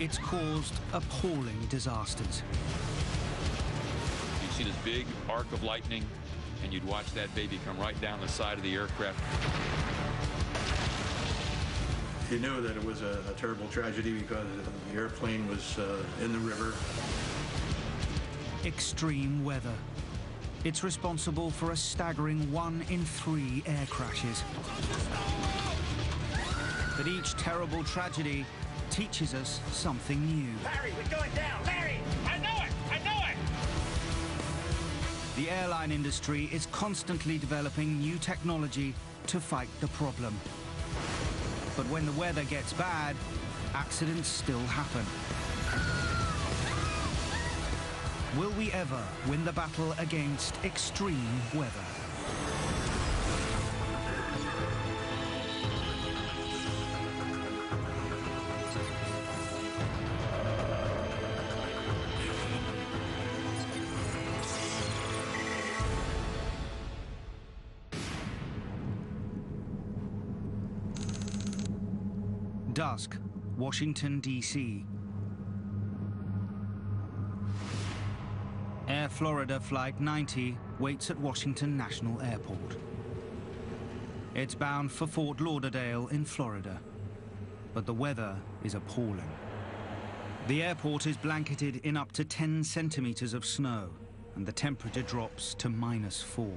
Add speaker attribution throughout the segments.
Speaker 1: it's caused appalling disasters.
Speaker 2: You'd see this big arc of lightning, and you'd watch that baby come right down the side of the aircraft.
Speaker 3: You knew that it was a terrible tragedy because the airplane was in the river.
Speaker 1: Extreme weather. It's responsible for a staggering 1 in 3 air crashes. But each terrible tragedy teaches us something new.
Speaker 4: Larry, we're going down! Larry! I know it! I know it!
Speaker 1: The airline industry is constantly developing new technology to fight the problem. But when the weather gets bad, accidents still happen. Will we ever win the battle against extreme weather? Dusk, Washington, D.C. Air Florida Flight 90 waits at Washington National Airport. It's bound for Fort Lauderdale in Florida, but the weather is appalling. The airport is blanketed in up to 10 centimeters of snow, and the temperature drops to -4.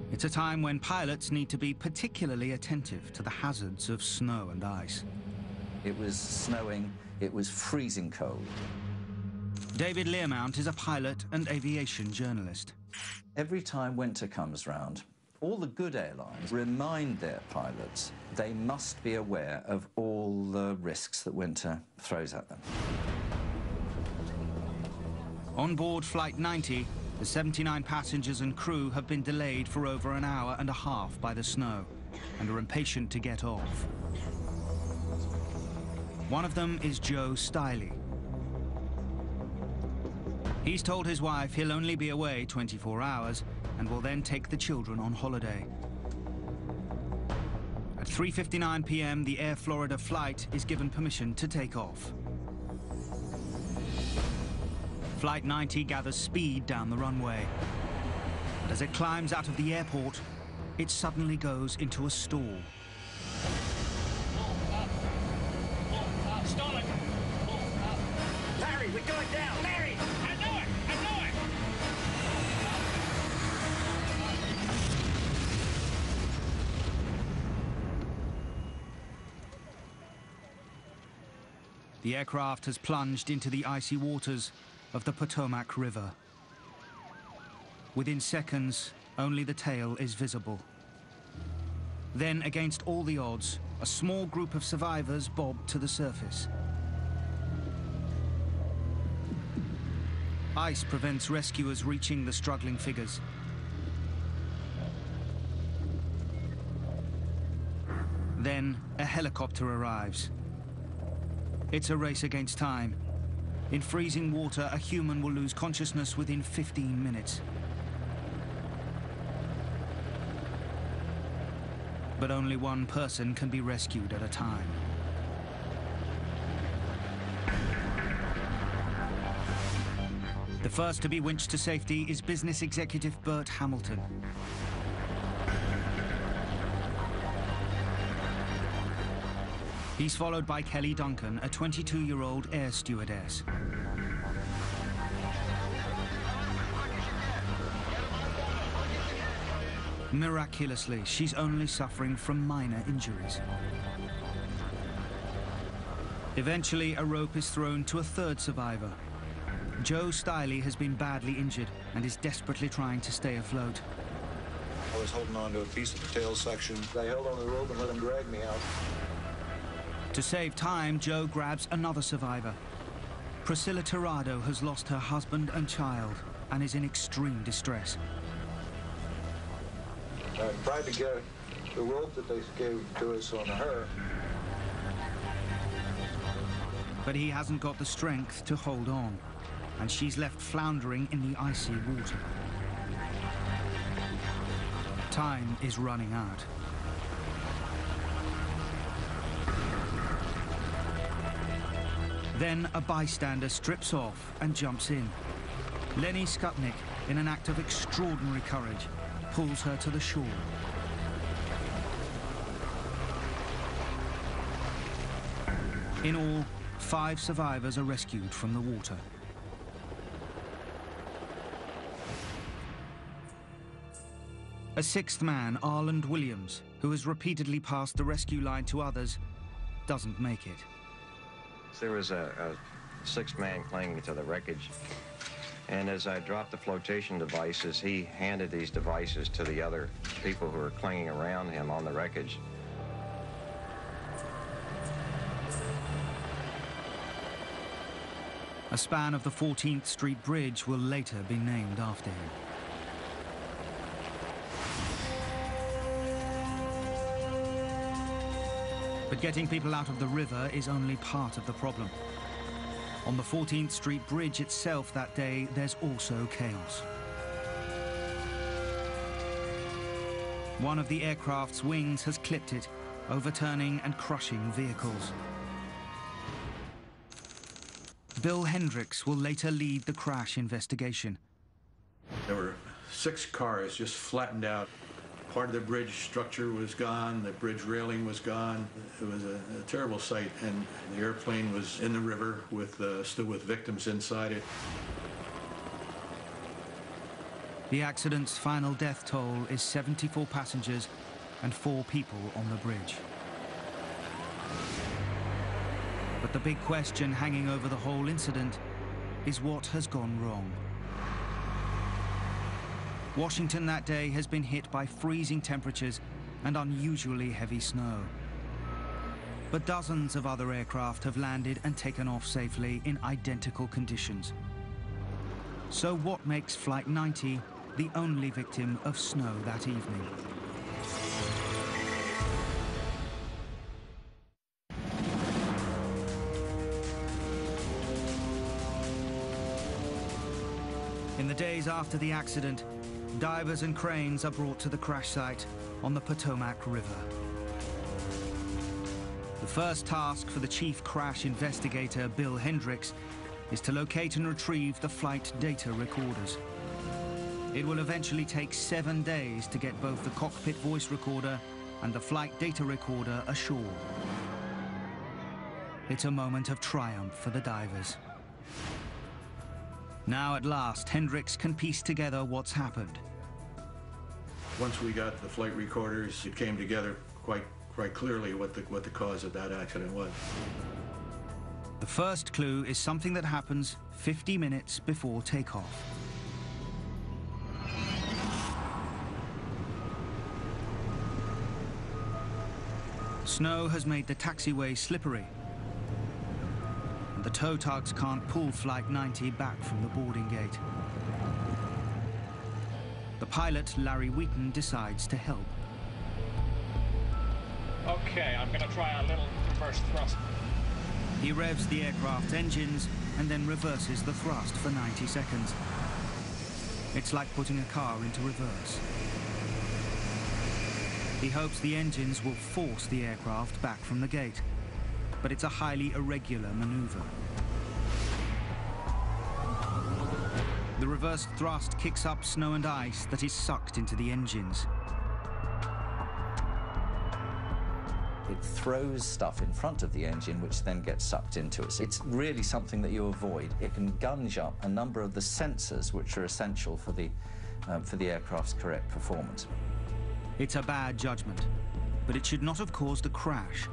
Speaker 1: It's a time when pilots need to be particularly attentive to the hazards of snow and ice.
Speaker 5: It was snowing, it was freezing cold.
Speaker 1: David Learmount is a pilot and aviation journalist.
Speaker 5: Every time winter comes round, all the good airlines remind their pilots they must be aware of all the risks that winter throws at them.
Speaker 1: On board Flight 90, the 79 passengers and crew have been delayed for over an hour and a half by the snow and are impatient to get off. One of them is Joe Stiley. He's told his wife he'll only be away 24 hours and will then take the children on holiday. At 3:59 p.m., the Air Florida flight is given permission to take off. Flight 90 gathers speed down the runway. But as it climbs out of the airport, it suddenly goes into a stall.
Speaker 4: Stalling! Larry, we're going down! Larry! I know it! I know it!
Speaker 1: The aircraft has plunged into the icy waters of the Potomac River. Within seconds, only the tail is visible. Then, against all the odds, a small group of survivors bob to the surface. Ice prevents rescuers reaching the struggling figures. Then, a helicopter arrives. It's a race against time. In freezing water, a human will lose consciousness within 15 minutes. But only one person can be rescued at a time. The first to be winched to safety is business executive Bert Hamilton. He's followed by Kelly Duncan, a 22-year-old air stewardess. Miraculously, she's only suffering from minor injuries. Eventually, a rope is thrown to a third survivor. Joe Stiley has been badly injured and is desperately trying to stay afloat.
Speaker 6: I was holding on to a piece of the tail section. I held on the rope and let him drag me out.
Speaker 1: To save time, Joe grabs another survivor. Priscilla Tirado has lost her husband and child and is in extreme distress.
Speaker 6: I tried to get the rope that they gave to us on her.
Speaker 1: But he hasn't got the strength to hold on, and she's left floundering in the icy water. Time is running out. Then a bystander strips off and jumps in. Lenny Skutnik, in an act of extraordinary courage, pulls her to the shore. In all, 5 survivors are rescued from the water. A 6th man, Arland Williams, who has repeatedly passed the rescue line to others, doesn't make it.
Speaker 7: There was a 6th man clinging to the wreckage, and as I dropped the flotation devices, he handed these devices to the other people who were clinging around him on the wreckage.
Speaker 1: A span of the 14th Street Bridge will later be named after him. But getting people out of the river is only part of the problem. On the 14th Street Bridge itself that day, there's also chaos. One of the aircraft's wings has clipped it, overturning and crushing vehicles. Bill Hendricks will later lead the crash investigation.
Speaker 3: There were 6 cars just flattened out. Part of the bridge structure was gone, the bridge railing was gone. It was a terrible sight, and the airplane was in the river with still with victims inside it.
Speaker 1: The accident's final death toll is 74 passengers and 4 people on the bridge. But the big question hanging over the whole incident is what has gone wrong. Washington that day has been hit by freezing temperatures and unusually heavy snow. But dozens of other aircraft have landed and taken off safely in identical conditions. So what makes Flight 90 the only victim of snow that evening? In the days after the accident, divers and cranes are brought to the crash site on the Potomac River. The first task for the chief crash investigator, Bill Hendricks, is to locate and retrieve the flight data recorders. It will eventually take 7 days to get both the cockpit voice recorder and the flight data recorder ashore. It's a moment of triumph for the divers. Now at last, Hendricks can piece together what's happened.
Speaker 3: Once we got the flight recorders, it came together quite clearly what the cause of that accident was.
Speaker 1: The first clue is something that happens 50 minutes before takeoff. Snow has made the taxiway slippery, and the tow tugs can't pull Flight 90 back from the boarding gate. The pilot, Larry Wheaton, decides to help.
Speaker 4: Okay, I'm gonna try a little reverse thrust.
Speaker 1: He revs the aircraft's engines and then reverses the thrust for 90 seconds. It's like putting a car into reverse. He hopes the engines will force the aircraft back from the gate, but it's a highly irregular maneuver. The reverse thrust kicks up snow and ice that is sucked into the engines.
Speaker 5: It throws stuff in front of the engine, which then gets sucked into it. It's really something that you avoid. It can gunge up a number of the sensors which are essential for the aircraft's correct performance.
Speaker 1: It's a bad judgment, but it should not have caused a crash.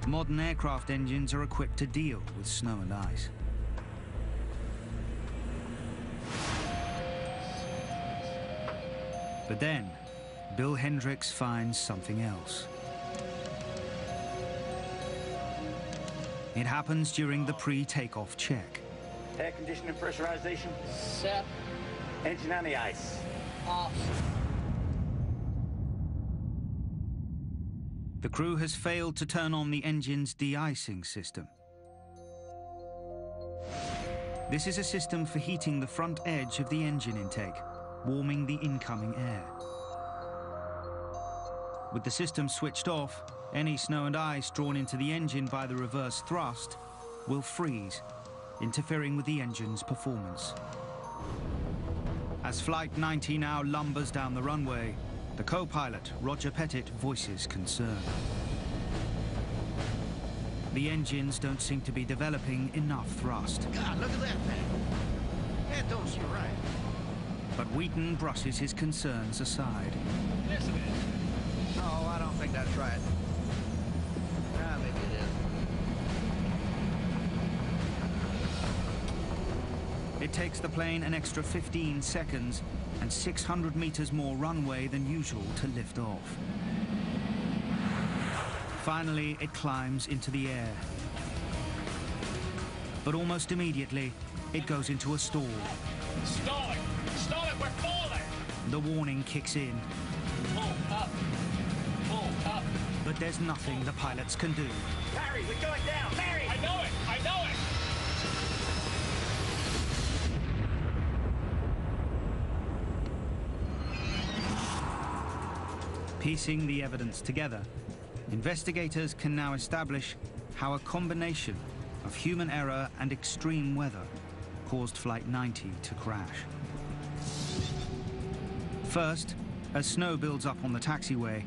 Speaker 1: Modern aircraft engines are equipped to deal with snow and ice. But then, Bill Hendricks finds something else. It happens during the pre-takeoff check.
Speaker 4: Air conditioning pressurization.
Speaker 8: Set.
Speaker 4: Engine on the ice.
Speaker 8: Off.
Speaker 1: The crew has failed to turn on the engine's de-icing system. This is a system for heating the front edge of the engine intake, warming the incoming air. With the system switched off, any snow and ice drawn into the engine by the reverse thrust will freeze, interfering with the engine's performance. As Flight 90 now lumbers down the runway, the co-pilot, Roger Pettit, voices concern. The engines don't seem to be developing enough thrust.
Speaker 8: God, look at that thing. That don't seem right.
Speaker 1: But Wheaton brushes his concerns aside.
Speaker 8: Yes, it is. No, I don't think that's right. Ah, maybe it is.
Speaker 1: It takes the plane an extra 15 seconds and 600 meters more runway than usual to lift off. Finally, it climbs into the air. But almost immediately, it goes into a stall.
Speaker 4: Stall it! Stall it! We're falling!
Speaker 1: The warning kicks in.
Speaker 4: Pull up! Pull up!
Speaker 1: But there's nothing the pilots can do.
Speaker 4: Larry, we're going down! Larry! I know it! I know it!
Speaker 1: Piecing the evidence together, investigators can now establish how a combination of human error and extreme weather caused Flight 90 to crash. First, as snow builds up on the taxiway,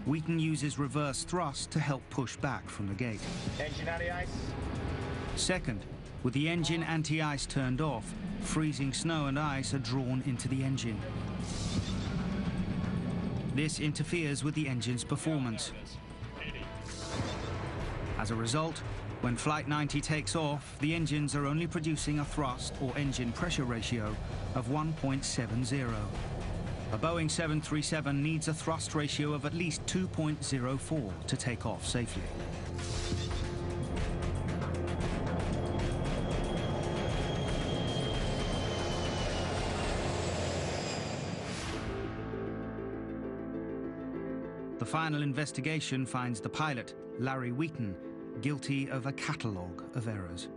Speaker 1: Wheaton uses reverse thrust to help push back from the gate.
Speaker 4: Engine on the ice.
Speaker 1: Second, with the engine anti-ice turned off, freezing snow and ice are drawn into the engine. This interferes with the engine's performance. As a result, when Flight 90 takes off, the engines are only producing a thrust or engine pressure ratio of 1.70. A Boeing 737 needs a thrust ratio of at least 2.04 to take off safely. The final investigation finds the pilot, Larry Wheaton, guilty of a catalogue of errors.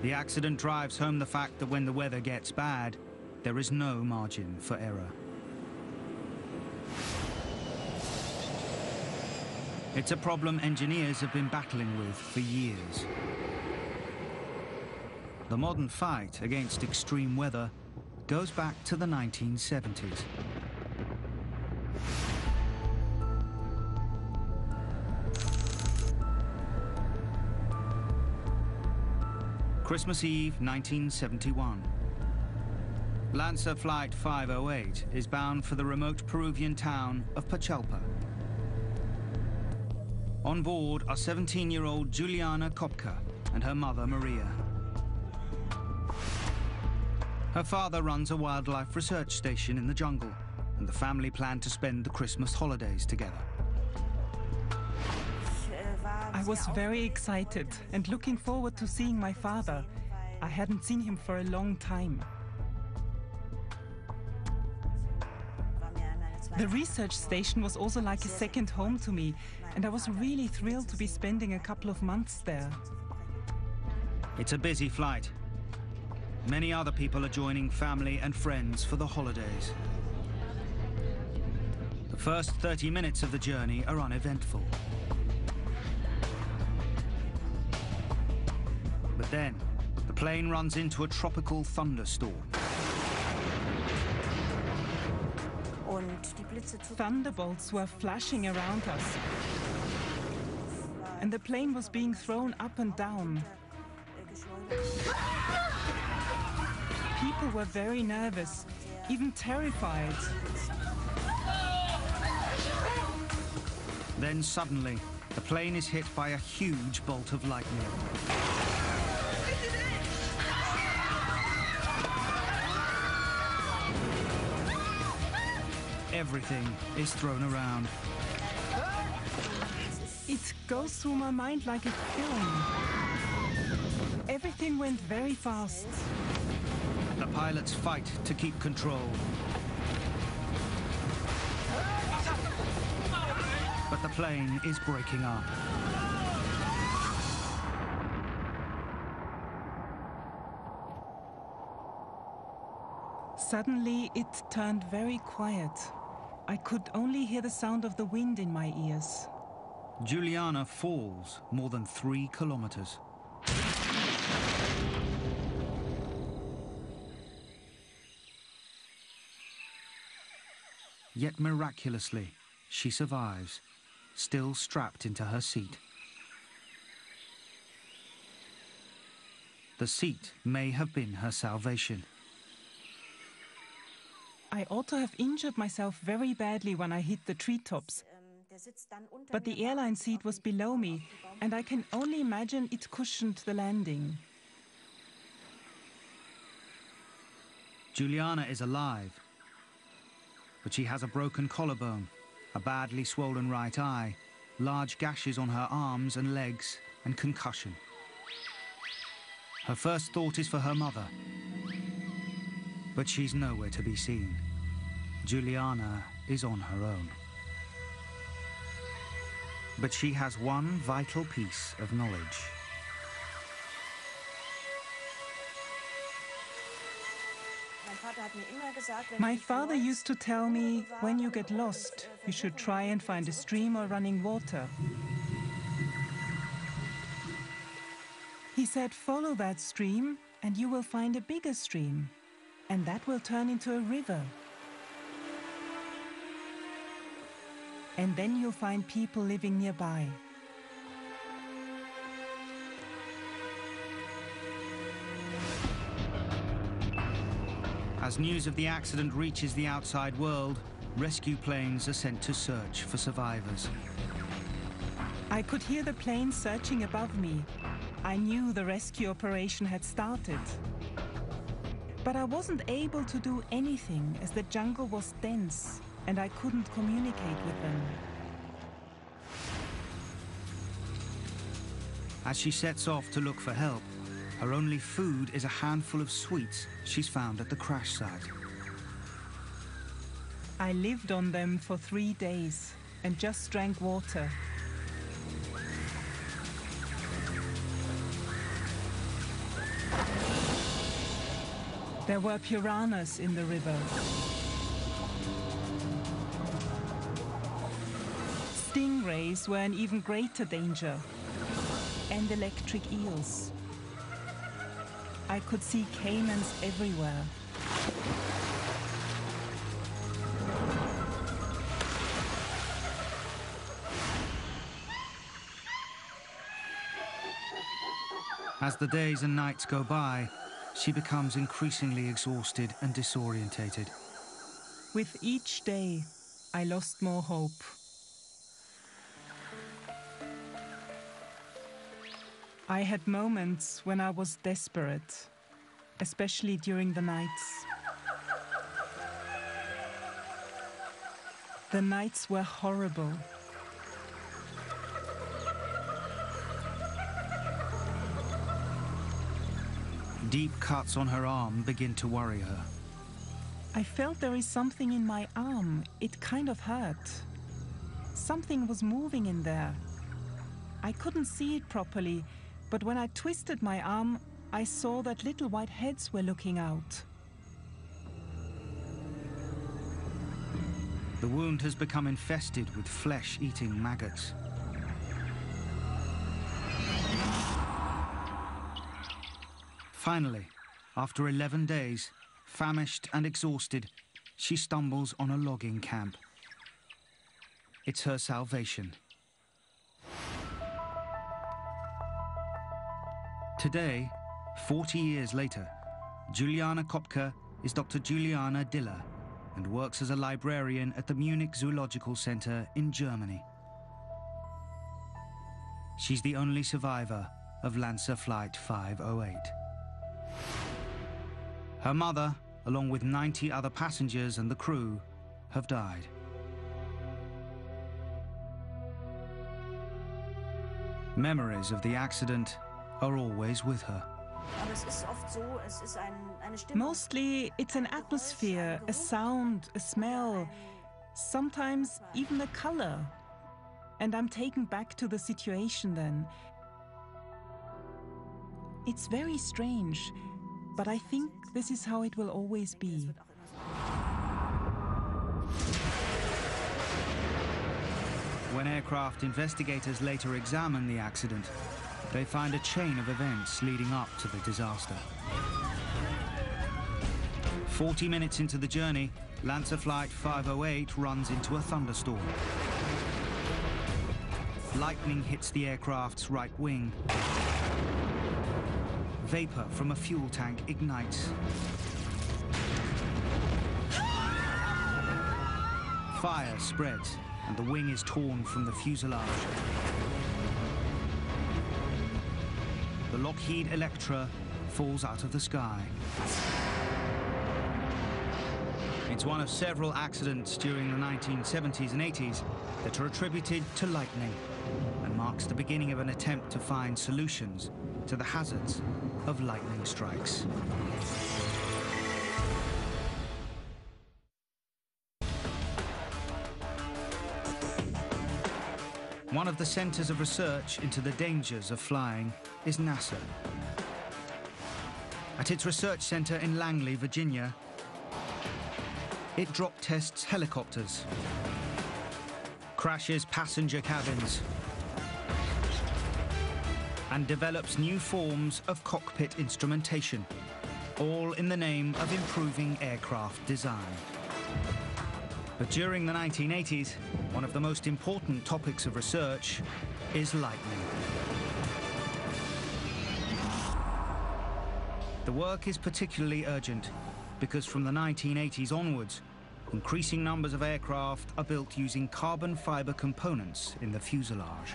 Speaker 1: The accident drives home the fact that when the weather gets bad, there is no margin for error. It's a problem engineers have been battling with for years. The modern fight against extreme weather goes back to the 1970s. Christmas Eve, 1971. Lancer Flight 508 is bound for the remote Peruvian town of Pachalpa. On board are 17-year-old Juliana Kopka and her mother, Maria. Her father runs a wildlife research station in the jungle, and the family plan to spend the Christmas holidays together.
Speaker 9: I was very excited and looking forward to seeing my father. I hadn't seen him for a long time. The research station was also like a second home to me, and I was really thrilled to be spending a couple of months there.
Speaker 1: It's a busy flight. Many other people are joining family and friends for the holidays. The first 30 minutes of the journey are uneventful. But then, the plane runs into a tropical thunderstorm.
Speaker 9: Thunderbolts were flashing around us, and the plane was being thrown up and down. People were very nervous, even terrified.
Speaker 1: Then suddenly, the plane is hit by a huge bolt of lightning. Everything is thrown around.
Speaker 9: It goes through my mind like a film. Everything went very fast.
Speaker 1: The pilots fight to keep control. But the plane is breaking up.
Speaker 9: Suddenly, it turned very quiet. I could only hear the sound of the wind in my ears.
Speaker 1: Juliana falls more than 3 kilometers. Yet miraculously, she survives, still strapped into her seat. The seat may have been her salvation.
Speaker 9: I ought to have injured myself very badly when I hit the treetops. But the airline seat was below me, and I can only imagine it cushioned the landing.
Speaker 1: Juliana is alive, but she has a broken collarbone, a badly swollen right eye, large gashes on her arms and legs, and concussion. Her first thought is for her mother, but she's nowhere to be seen. Juliana is on her own. But she has one vital piece of knowledge.
Speaker 9: My father used to tell me, when you get lost, you should try and find a stream or running water. He said, follow that stream and you will find a bigger stream, and that will turn into a river. And then you'll find people living nearby.
Speaker 1: As news of the accident reaches the outside world, rescue planes are sent to search for survivors.
Speaker 9: I could hear the planes searching above me. I knew the rescue operation had started. But I wasn't able to do anything as the jungle was dense and I couldn't communicate with them.
Speaker 1: As she sets off to look for help, her only food is a handful of sweets she's found at the crash site.
Speaker 9: I lived on them for 3 days and just drank water. There were piranhas in the river. Stingrays were an even greater danger, and electric eels. I could see caimans everywhere.
Speaker 1: As the days and nights go by, she becomes increasingly exhausted and disorientated.
Speaker 9: With each day, I lost more hope. I had moments when I was desperate, especially during the nights. The nights were horrible.
Speaker 1: Deep cuts on her arm begin to worry her.
Speaker 9: I felt there is something in my arm. It kind of hurt. Something was moving in there. I couldn't see it properly, but when I twisted my arm, I saw that little white heads were looking out.
Speaker 1: The wound has become infested with flesh-eating maggots. Finally, after 11 days, famished and exhausted, she stumbles on a logging camp. It's her salvation. Today, 40 years later, Juliana Kopka is Dr. Juliana Diller and works as a librarian at the Munich Zoological Center in Germany. She's the only survivor of Lancer Flight 508. Her mother, along with 90 other passengers and the crew, have died. Memories of the accident are always with her.
Speaker 9: Mostly, it's an atmosphere, a sound, a smell, sometimes even a color. And I'm taken back to the situation then. It's very strange, but I think this is how it will always be.
Speaker 1: When aircraft investigators later examine the accident, they find a chain of events leading up to the disaster. 40 minutes into the journey, Lancer Flight 508 runs into a thunderstorm. Lightning hits the aircraft's right wing. Vapor from a fuel tank ignites. Fire spreads, and the wing is torn from the fuselage. The Lockheed Electra falls out of the sky. It's one of several accidents during the 1970s and 80s that are attributed to lightning and marks the beginning of an attempt to find solutions to the hazards of lightning strikes. One of the centers of research into the dangers of flying is NASA. At its research center in Langley, Virginia, it drop tests helicopters, crashes passenger cabins, and develops new forms of cockpit instrumentation, all in the name of improving aircraft design. But during the 1980s, one of the most important topics of research is lightning. The work is particularly urgent because from the 1980s onwards, increasing numbers of aircraft are built using carbon fiber components in the fuselage.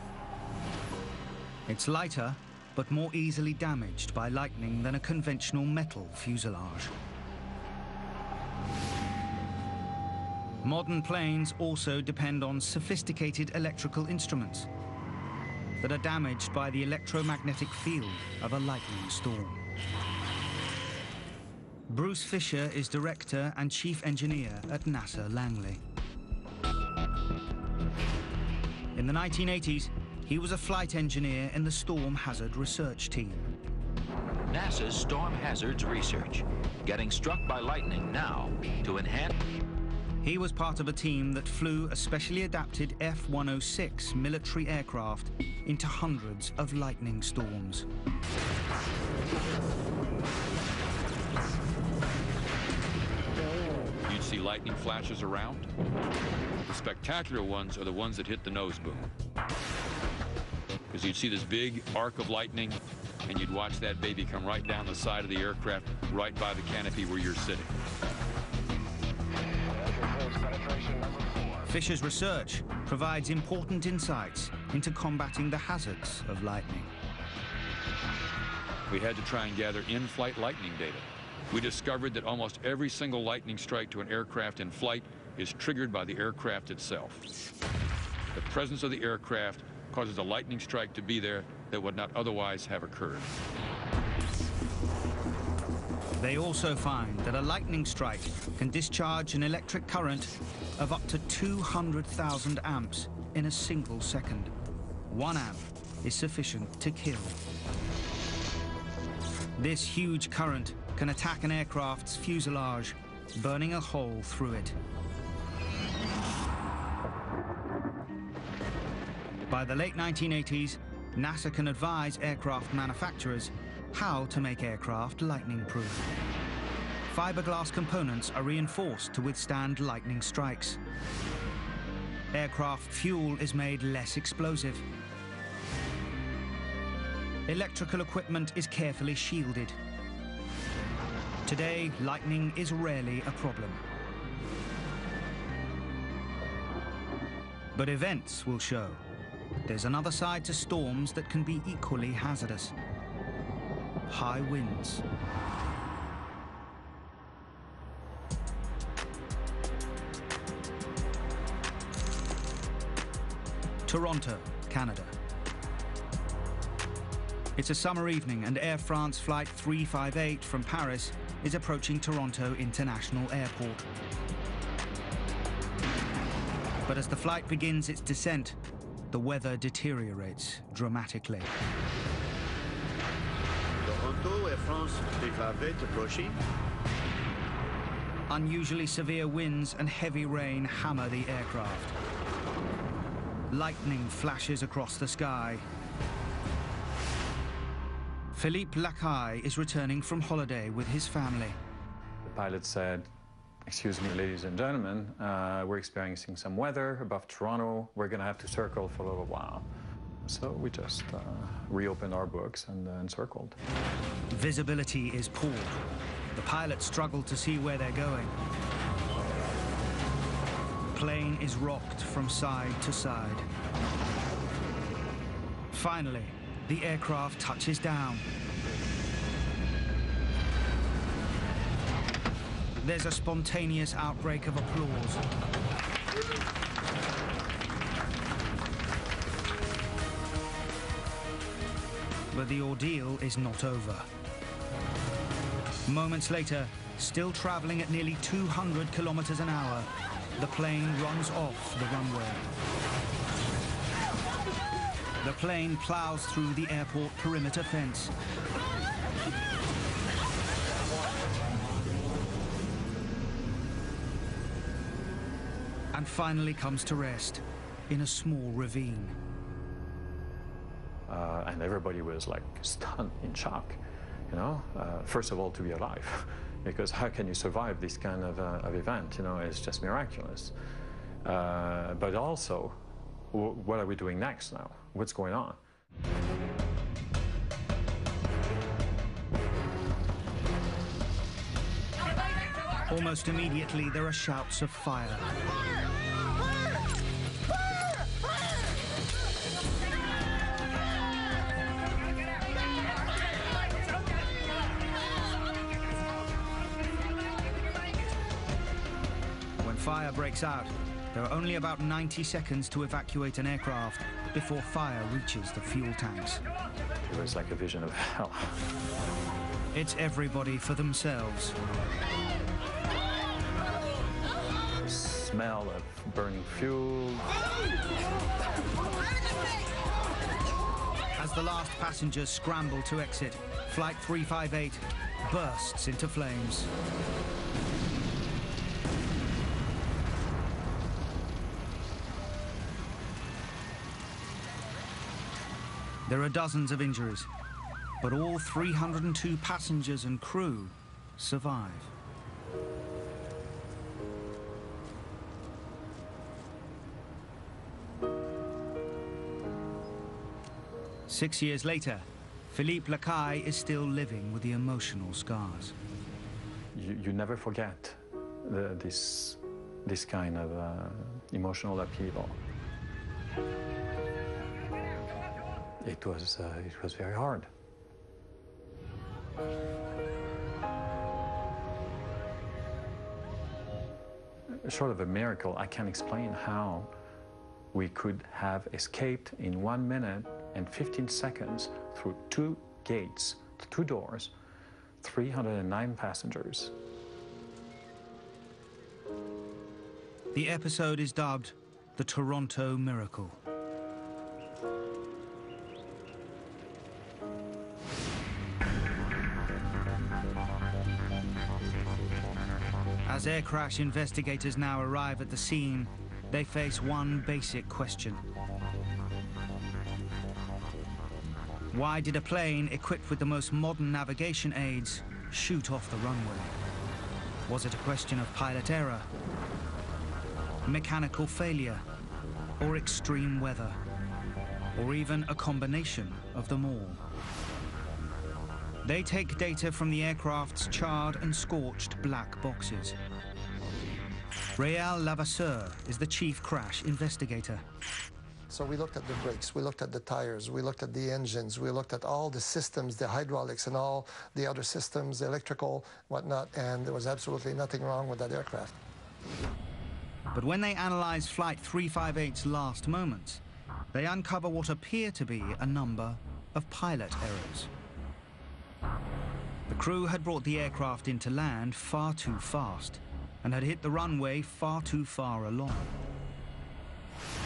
Speaker 1: It's lighter, but more easily damaged by lightning than a conventional metal fuselage. Modern planes also depend on sophisticated electrical instruments that are damaged by the electromagnetic field of a lightning storm. Bruce Fisher is director and chief engineer at NASA Langley. In the 1980s, he was a flight engineer in the Storm Hazard Research Team.
Speaker 10: NASA's Storm Hazards Research, getting struck by lightning now to enhance.
Speaker 1: He was part of a team that flew a specially adapted F-106 military aircraft into hundreds of lightning storms.
Speaker 2: You'd see lightning flashes around. The spectacular ones are the ones that hit the nose boom. Because you'd see this big arc of lightning, and you'd watch that baby come right down the side of the aircraft, right by the canopy where you're sitting.
Speaker 1: Fisher's research provides important insights into combating the hazards of lightning.
Speaker 2: We had to try and gather in-flight lightning data. We discovered that almost every single lightning strike to an aircraft in flight is triggered by the aircraft itself. The presence of the aircraft causes a lightning strike to be there that would not otherwise have occurred.
Speaker 1: They also find that a lightning strike can discharge an electric current of up to 200,000 amps in a single second. 1 amp is sufficient to kill. This huge current can attack an aircraft's fuselage, burning a hole through it. By the late 1980s, NASA can advise aircraft manufacturers how to make aircraft lightning-proof. Fiberglass components are reinforced to withstand lightning strikes. Aircraft fuel is made less explosive. Electrical equipment is carefully shielded. Today, lightning is rarely a problem. But events will show there's another side to storms that can be equally hazardous. High winds. Toronto, Canada. It's a summer evening and Air France Flight 358 from Paris is approaching Toronto International Airport. But as the flight begins its descent, the weather deteriorates dramatically.
Speaker 11: Toronto, Air France 358 approaching.
Speaker 1: Unusually severe winds and heavy rain hammer the aircraft. Lightning flashes across the sky. Philippe Lacaille is returning from holiday with his family.
Speaker 12: The pilot said, "Excuse me, ladies and gentlemen, we're experiencing some weather above Toronto. We're going to have to circle for a little while." So we just reopened our books and circled.
Speaker 1: Visibility is poor. The pilots struggle to see where they're going. The plane is rocked from side to side. Finally, the aircraft touches down. There's a spontaneous outbreak of applause. But the ordeal is not over. Moments later, still traveling at nearly 200 kilometers an hour, the plane runs off the runway. The plane plows through the airport perimeter fence. And finally comes to rest in a small ravine.
Speaker 12: And everybody was like stunned, in shock, you know, first of all, to be alive, because how can you survive this kind of event, you know, it's just miraculous. But also, what are we doing next now? What's going on?
Speaker 1: Almost immediately, there are shouts of fire. When fire breaks out, there are only about 90 seconds to evacuate an aircraft before fire reaches the fuel tanks.
Speaker 12: It was like a vision of hell.
Speaker 1: It's everybody for themselves.
Speaker 12: Smell of burning fuel.
Speaker 1: As the last passengers scramble to exit, Flight 358 bursts into flames. There are dozens of injuries, but all 302 passengers and crew survive. Six years later, Philippe Lacaille is still living with the emotional scars.
Speaker 12: You never forget this kind of emotional upheaval. It was very hard. Short of a miracle, I can't explain how we could have escaped in 1 minute and 15 seconds through 2 gates, 2 doors, 309 passengers.
Speaker 1: The episode is dubbed the Toronto Miracle. As air crash investigators now arrive at the scene, they face one basic question. Why did a plane equipped with the most modern navigation aids shoot off the runway? Was it a question of pilot error, mechanical failure, or extreme weather, or even a combination of them all? They take data from the aircraft's charred and scorched black boxes. Réal Lavasseur is the chief crash investigator.
Speaker 13: So we looked at the brakes, we looked at the tires, we looked at the engines, we looked at all the systems, the hydraulics and all the other systems, the electrical, whatnot, and there was absolutely nothing wrong with that aircraft.
Speaker 1: But when they analyze Flight 358's last moments, they uncover what appear to be a number of pilot errors. The crew had brought the aircraft into land far too fast and had hit the runway far too far along.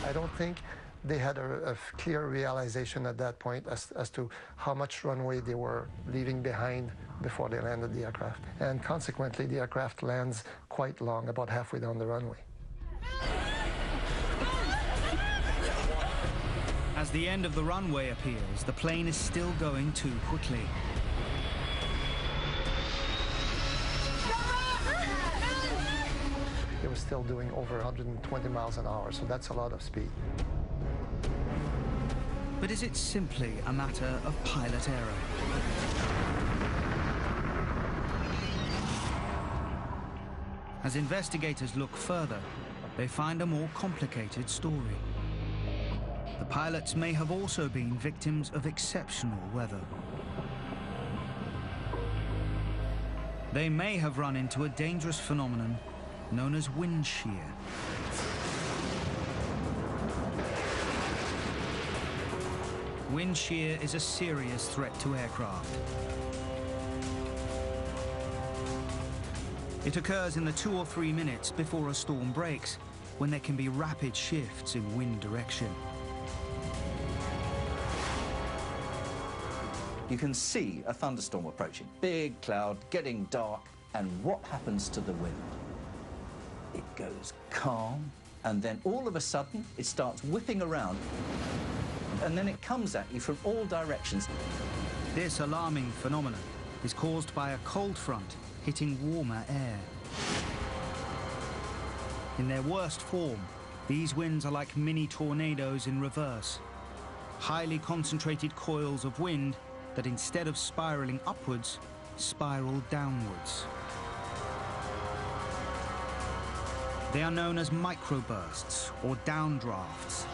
Speaker 13: I don't think they had a clear realization at that point as to how much runway they were leaving behind before they landed the aircraft. And consequently, the aircraft lands quite long, about halfway down the runway.
Speaker 1: As the end of the runway appears, the plane is still going too quickly.
Speaker 13: It was still doing over 120 miles an hour, so that's a lot of speed.
Speaker 1: But is it simply a matter of pilot error? As investigators look further, they find a more complicated story. The pilots may have also been victims of exceptional weather. They may have run into a dangerous phenomenon known as wind shear. Wind shear is a serious threat to aircraft. It occurs in the 2 or 3 minutes before a storm breaks, when there can be rapid shifts in wind direction.
Speaker 5: You can see a thunderstorm approaching. Big cloud, getting dark, and what happens to the wind? It goes calm, and then all of a sudden, it starts whipping around, and then it comes at you from all directions.
Speaker 1: This alarming phenomenon is caused by a cold front hitting warmer air. In their worst form, these winds are like mini tornadoes in reverse. Highly concentrated coils of wind that instead of spiraling upwards, spiral downwards. They are known as microbursts or downdrafts.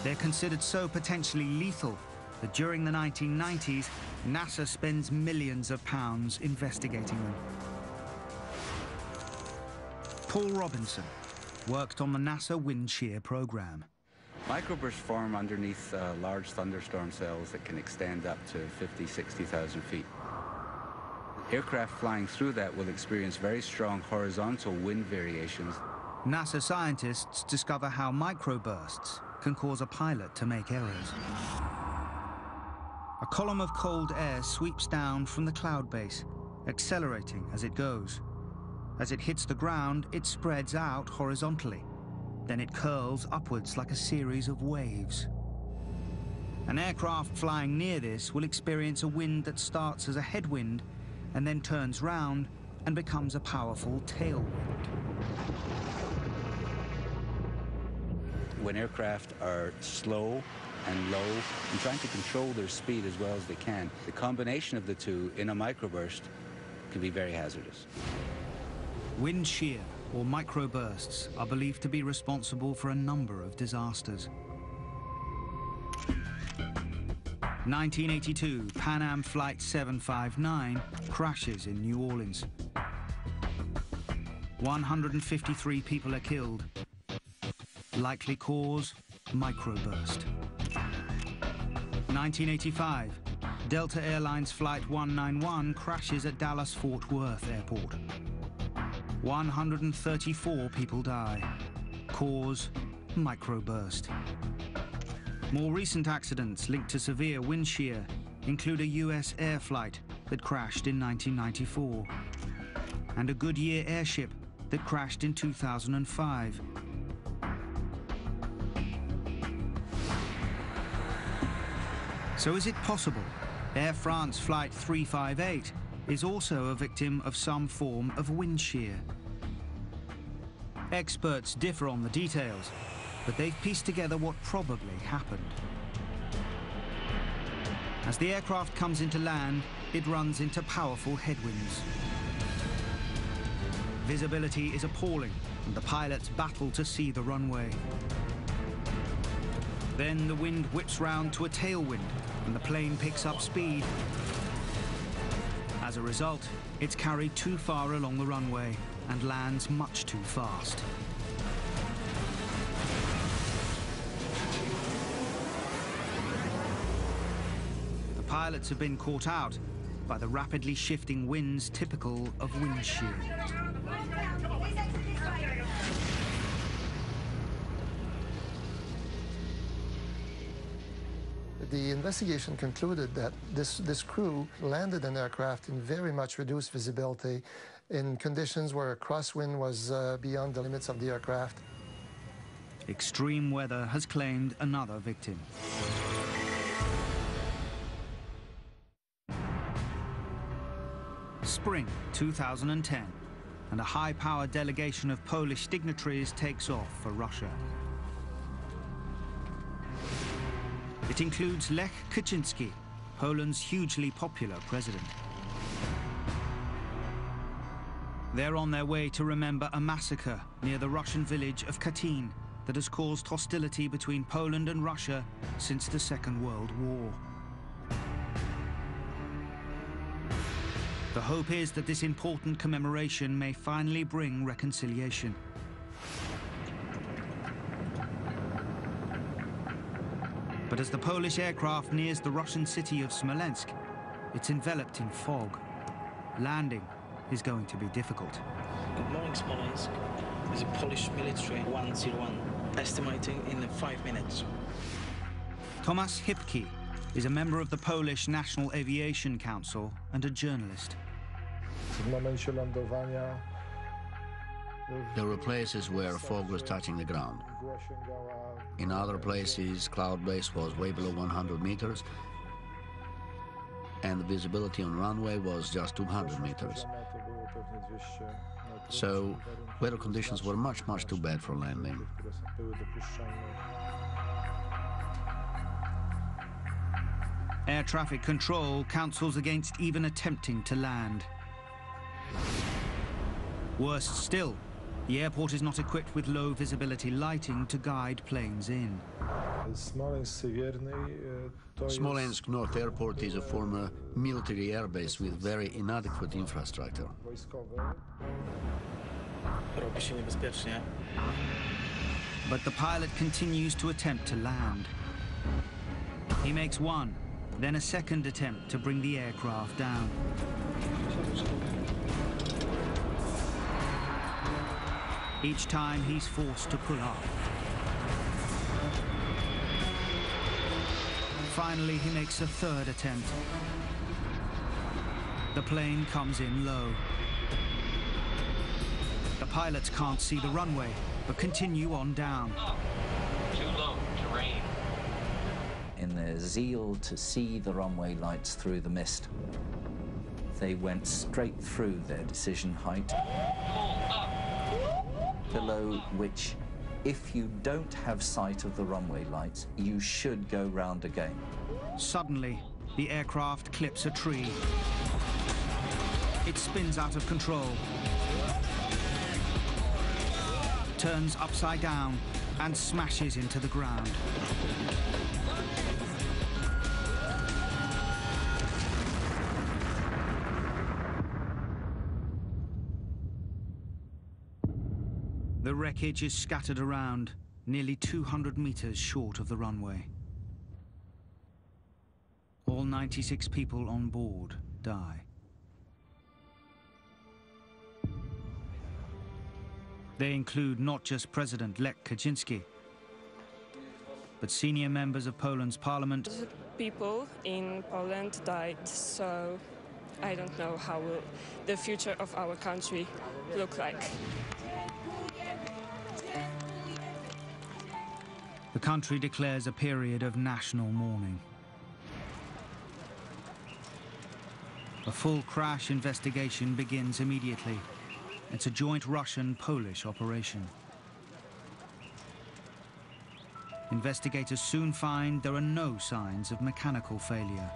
Speaker 1: They're considered so potentially lethal that during the 1990s, NASA spends millions of pounds investigating them. Paul Robinson worked on the NASA wind shear program.
Speaker 14: Microbursts form underneath large thunderstorm cells that can extend up to 50, 60,000 feet. Aircraft flying through that will experience very strong horizontal wind variations.
Speaker 1: NASA scientists discover how microbursts can cause a pilot to make errors. A column of cold air sweeps down from the cloud base, accelerating as it goes. As it hits the ground, it spreads out horizontally. Then it curls upwards like a series of waves. An aircraft flying near this will experience a wind that starts as a headwind and then turns round and becomes a powerful tailwind.
Speaker 14: When aircraft are slow and low and trying to control their speed as well as they can, the combination of the two in a microburst can be very hazardous.
Speaker 1: Wind shear, or microbursts, are believed to be responsible for a number of disasters. 1982, Pan Am Flight 759 crashes in New Orleans. 153 people are killed. Likely cause, microburst. 1985, Delta Airlines Flight 191 crashes at Dallas-Fort Worth Airport. 134 people die. Cause, microburst. More recent accidents linked to severe wind shear include a US air flight that crashed in 1994 and a Goodyear airship that crashed in 2005. So is it possible Air France Flight 358 is also a victim of some form of wind shear? Experts differ on the details, but they've pieced together what probably happened. As the aircraft comes into land, it runs into powerful headwinds. Visibility is appalling, and the pilots battle to see the runway. Then the wind whips round to a tailwind, and the plane picks up speed. As a result, it's carried too far along the runway and lands much too fast. The pilots have been caught out by the rapidly shifting winds typical of wind shear.
Speaker 13: The investigation concluded that this crew landed an aircraft in very much reduced visibility in conditions where a crosswind was beyond the limits of the aircraft.
Speaker 1: extreme weather has claimed another victim. Spring 2010, and a high-powered delegation of Polish dignitaries takes off for Russia. It includes Lech Kaczynski, Poland's hugely popular president. They're on their way to remember a massacre near the Russian village of Katyn that has caused hostility between Poland and Russia since the Second World War. The hope is that this important commemoration may finally bring reconciliation. But as the Polish aircraft nears the Russian city of Smolensk, it's enveloped in fog. Landing is going to be difficult.
Speaker 15: Good morning, Smolensk. This is Polish military 101, estimating in 5 minutes.
Speaker 1: Tomasz Hipki is a member of the Polish National Aviation Council and a journalist.
Speaker 16: There were places where fog was touching the ground. In other places, cloud base was way below 100 meters, and the visibility on runway was just 200 meters. So, weather conditions were much too bad for landing.
Speaker 1: Air traffic control counsels against even attempting to land. Worse still, the airport is not equipped with low visibility lighting to guide planes in.
Speaker 16: Smolensk North Airport is a former military airbase with very inadequate infrastructure.
Speaker 1: But the pilot continues to attempt to land. He makes one, then a second attempt to bring the aircraft down. Each time he's forced to pull up. Finally, he makes a third attempt. The plane comes in low. The pilots can't see the runway, but continue on down.
Speaker 15: Too low, terrain.
Speaker 5: In their zeal to see the runway lights through the mist, they went straight through their decision height, below which, if you don't have sight of the runway lights, you should go round again.
Speaker 1: Suddenly, the aircraft clips a tree. It spins out of control, turns upside down, and smashes into the ground. The wreckage is scattered around, nearly 200 meters short of the runway. All 96 people on board die. They include not just President Lech Kaczynski, but senior members of Poland's parliament.
Speaker 17: People in Poland died, so I don't know how will the future of our country look like.
Speaker 1: The country declares a period of national mourning. A full crash investigation begins immediately. It's a joint Russian-Polish operation. Investigators soon find there are no signs of mechanical failure.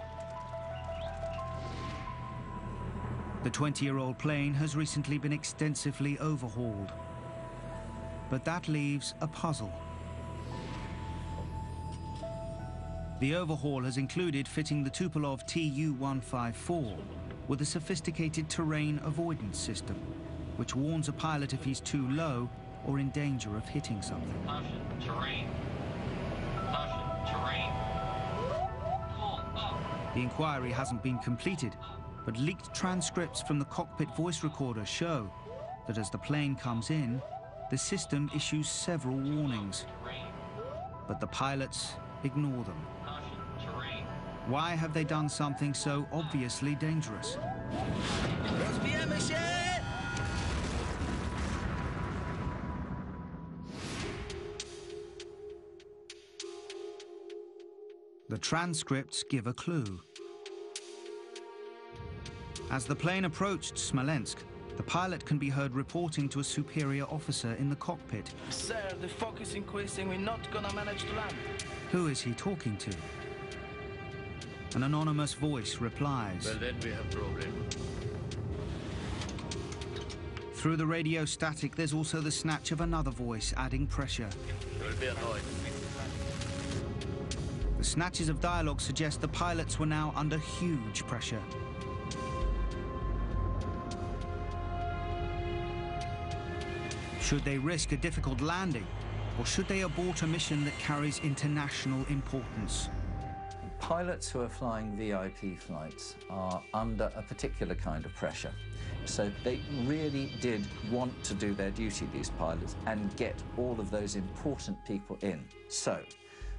Speaker 1: The 20-year-old plane has recently been extensively overhauled. But that leaves a puzzle. The overhaul has included fitting the Tupolev Tu-154 with a sophisticated terrain avoidance system, which warns a pilot if he's too low or in danger of hitting something.
Speaker 15: Caution, terrain. Caution, terrain. Pull up.
Speaker 1: The inquiry hasn't been completed, but leaked transcripts from the cockpit voice recorder show that as the plane comes in, the system issues several warnings. But the pilots ignore them. Why have they done something so obviously dangerous? The transcripts give a clue. As the plane approached Smolensk, the pilot can be heard reporting to a superior officer in the cockpit.
Speaker 15: Sir, the fog is increasing. We're not gonna manage to land.
Speaker 1: Who is he talking to? An anonymous voice replies.
Speaker 11: Well, then we have problem.
Speaker 1: Through the radio static, there's also the snatch of another voice, adding pressure.
Speaker 11: There will be a noise.
Speaker 1: The snatches of dialogue suggest the pilots were now under huge pressure. Should they risk a difficult landing, or should they abort a mission that carries international importance?
Speaker 5: Pilots who are flying VIP flights are under a particular kind of pressure. So they really did want to do their duty, these pilots, and get all of those important people in. So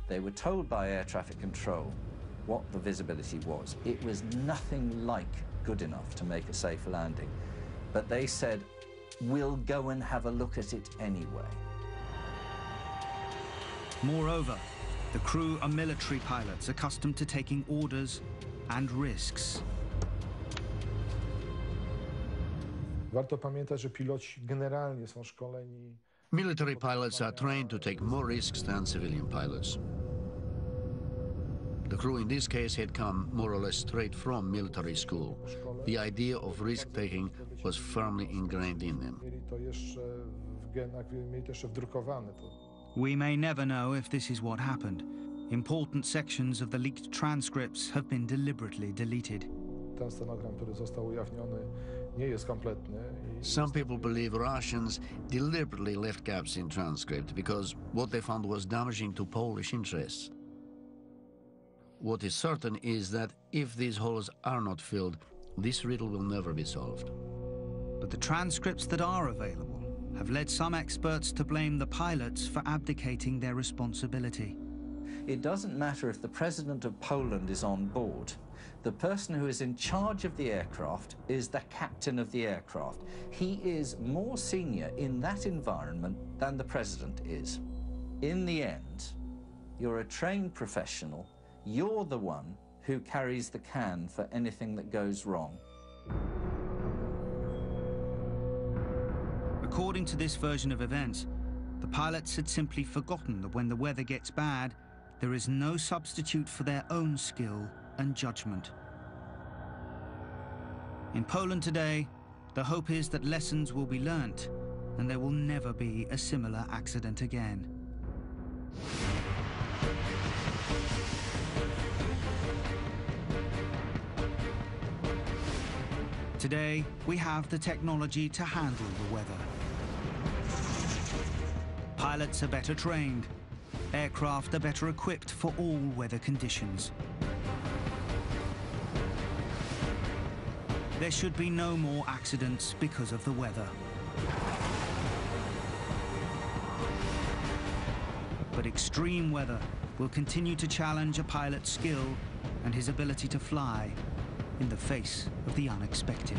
Speaker 5: they were told by air traffic control what the visibility was. It was nothing like good enough to make a safe landing. But they said, we'll go and have a look at it anyway.
Speaker 1: Moreover, the crew are military pilots accustomed to taking orders and risks.
Speaker 18: Warto pamiętać, że piloci generalnie są szkoleni.
Speaker 16: Military pilots are trained to take more risks than civilian pilots. The crew in this case had come more or less straight from military school. The idea of risk-taking was firmly ingrained in them.
Speaker 1: We may never know if this is what happened. Important sections of the leaked transcripts have been deliberately deleted.
Speaker 18: Ten stenogram, który został ujawniony, nie jest kompletny.
Speaker 16: Some people believe Russians deliberately left gaps in transcript because what they found was damaging to Polish interests. What is certain is that if these holes are not filled, this riddle will never be solved.
Speaker 1: But the transcripts that are available have led some experts to blame the pilots for abdicating their responsibility.
Speaker 5: It doesn't matter if the president of Poland is on board. The person who is in charge of the aircraft is the captain of the aircraft. He is more senior in that environment than the president is. In the end, you're a trained professional. You're the one who carries the can for anything that goes wrong.
Speaker 1: According to this version of events, the pilots had simply forgotten that when the weather gets bad, there is no substitute for their own skill and judgment. In Poland today, the hope is that lessons will be learnt and there will never be a similar accident again. Today, we have the technology to handle the weather. Pilots are better trained. Aircraft are better equipped for all weather conditions. There should be no more accidents because of the weather. But extreme weather will continue to challenge a pilot's skill and his ability to fly in the face of the unexpected.